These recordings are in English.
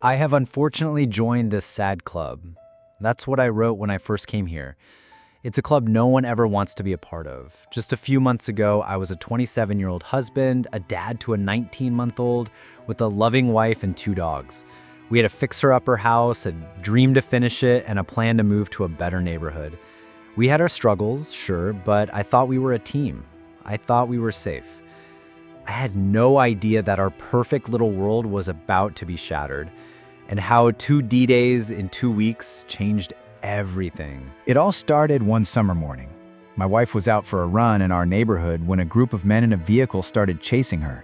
I have unfortunately joined this sad club. That's what I wrote when I first came here. It's a club no one ever wants to be a part of. Just a few months ago, I was a 27-year-old husband, a dad to a 19-month-old, with a loving wife and 2 dogs. We had a fixer-upper house, a dream to finish it, and a plan to move to a better neighborhood. We had our struggles, sure, but I thought we were a team. I thought we were safe. I had no idea that our perfect little world was about to be shattered, and how 2 D-days in 2 weeks changed everything. It all started one summer morning. My wife was out for a run in our neighborhood when a group of men in a vehicle started chasing her.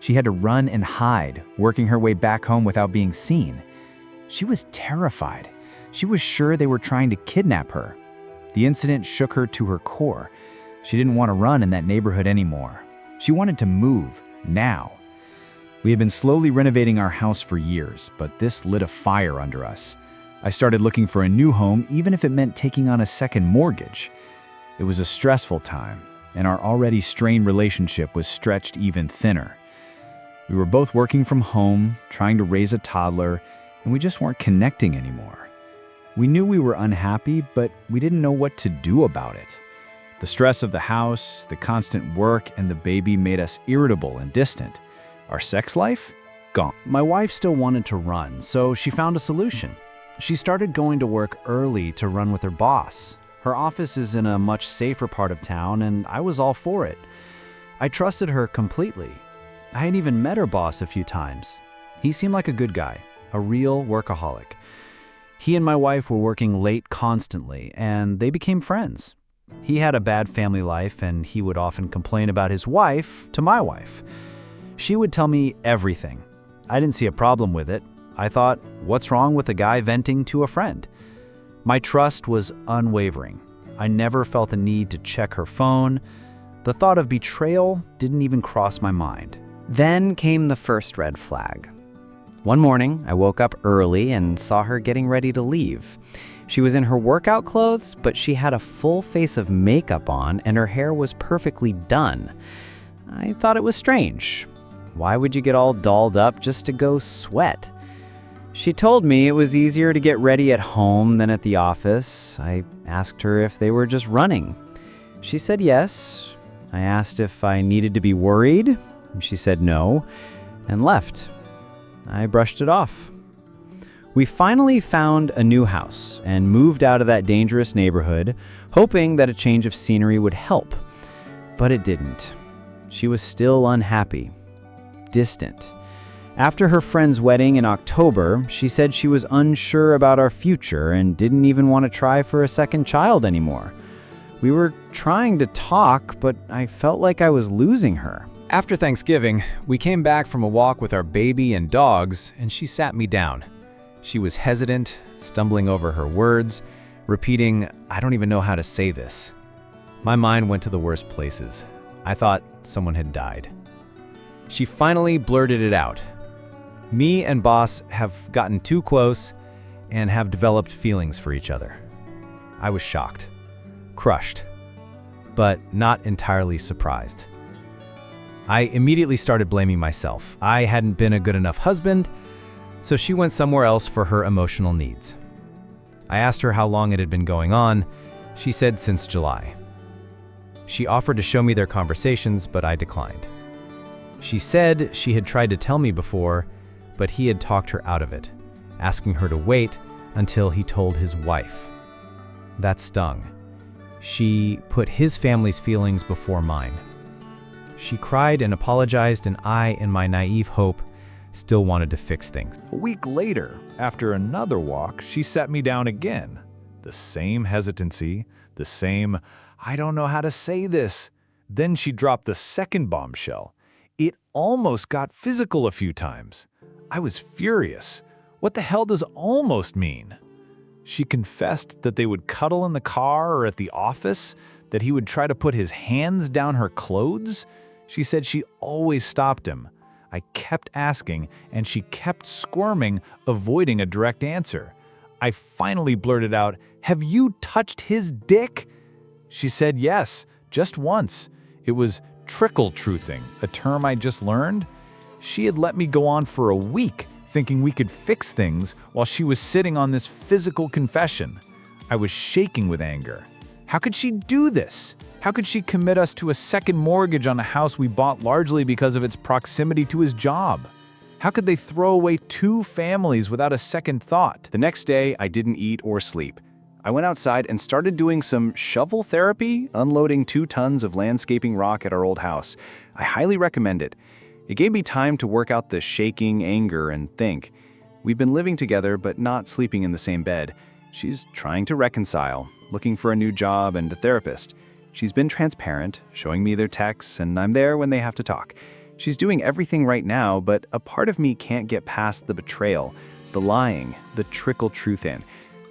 She had to run and hide, working her way back home without being seen. She was terrified. She was sure they were trying to kidnap her. The incident shook her to her core. She didn't want to run in that neighborhood anymore. She wanted to move, now. We had been slowly renovating our house for years, but this lit a fire under us. I started looking for a new home, even if it meant taking on a second mortgage. It was a stressful time, and our already strained relationship was stretched even thinner. We were both working from home, trying to raise a toddler, and we just weren't connecting anymore. We knew we were unhappy, but we didn't know what to do about it. The stress of the house, the constant work, and the baby made us irritable and distant. Our sex life? Gone. My wife still wanted to run, so she found a solution. She started going to work early to run with her boss. Her office is in a much safer part of town, and I was all for it. I trusted her completely. I had even met her boss a few times. He seemed like a good guy, a real workaholic. He and my wife were working late constantly, and they became friends. He had a bad family life, and he would often complain about his wife to my wife. She would tell me everything. I didn't see a problem with it. I thought, what's wrong with a guy venting to a friend? My trust was unwavering. I never felt the need to check her phone. The thought of betrayal didn't even cross my mind. Then came the first red flag. One morning, I woke up early and saw her getting ready to leave. She was in her workout clothes, but she had a full face of makeup on and her hair was perfectly done. I thought it was strange. Why would you get all dolled up just to go sweat? She told me it was easier to get ready at home than at the office. I asked her if they were just running. She said yes. I asked if I needed to be worried. She said no, and left. I brushed it off. We finally found a new house and moved out of that dangerous neighborhood, hoping that a change of scenery would help. But it didn't. She was still unhappy, distant. After her friend's wedding in October, she said she was unsure about our future and didn't even want to try for a second child anymore. We were trying to talk, but I felt like I was losing her. After Thanksgiving, we came back from a walk with our baby and dogs, and she sat me down. She was hesitant, stumbling over her words, repeating, "I don't even know how to say this." My mind went to the worst places. I thought someone had died. She finally blurted it out. "Me and boss have gotten too close and have developed feelings for each other." I was shocked, crushed, but not entirely surprised. I immediately started blaming myself. I hadn't been a good enough husband, so she went somewhere else for her emotional needs. I asked her how long it had been going on. She said since July. She offered to show me their conversations, but I declined. She said she had tried to tell me before, but he had talked her out of it, asking her to wait until he told his wife. That stung. She put his family's feelings before mine. She cried and apologized, and I, in my naive hope, still wanted to fix things. A week later, after another walk, she sat me down again. The same hesitancy, the same, "I don't know how to say this." Then she dropped the second bombshell. It almost got physical a few times. I was furious. What the hell does almost mean? She confessed that they would cuddle in the car or at the office, that he would try to put his hands down her clothes. She said she always stopped him. I kept asking, and she kept squirming, avoiding a direct answer. I finally blurted out, "Have you touched his dick?" She said yes, just once. It was trickle-truthing, a term I just learned. She had let me go on for a week, thinking we could fix things while she was sitting on this physical confession. I was shaking with anger. How could she do this? How could she commit us to a second mortgage on a house we bought largely because of its proximity to his job? How could they throw away 2 families without a second thought? The next day, I didn't eat or sleep. I went outside and started doing some shovel therapy, unloading 2 tons of landscaping rock at our old house. I highly recommend it. It gave me time to work out the shaking, anger, and think. We've been living together but not sleeping in the same bed. She's trying to reconcile, looking for a new job and a therapist. She's been transparent, showing me their texts, and I'm there when they have to talk. She's doing everything right now, but a part of me can't get past the betrayal, the lying, the trickle truth in.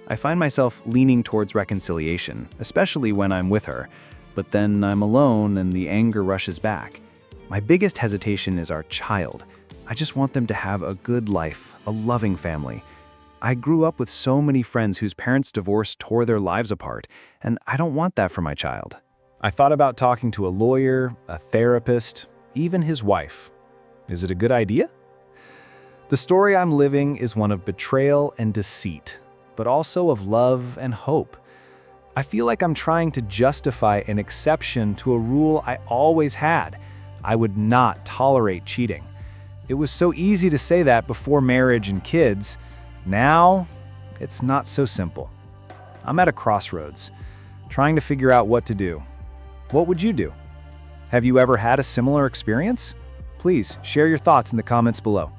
I find myself leaning towards reconciliation, especially when I'm with her. But then I'm alone and the anger rushes back. My biggest hesitation is our child. I just want them to have a good life, a loving family. I grew up with so many friends whose parents' divorce tore their lives apart, and I don't want that for my child. I thought about talking to a lawyer, a therapist, even his wife. Is it a good idea? The story I'm living is one of betrayal and deceit, but also of love and hope. I feel like I'm trying to justify an exception to a rule I always had. I would not tolerate cheating. It was so easy to say that before marriage and kids. Now, it's not so simple. I'm at a crossroads, trying to figure out what to do. What would you do? Have you ever had a similar experience? Please share your thoughts in the comments below.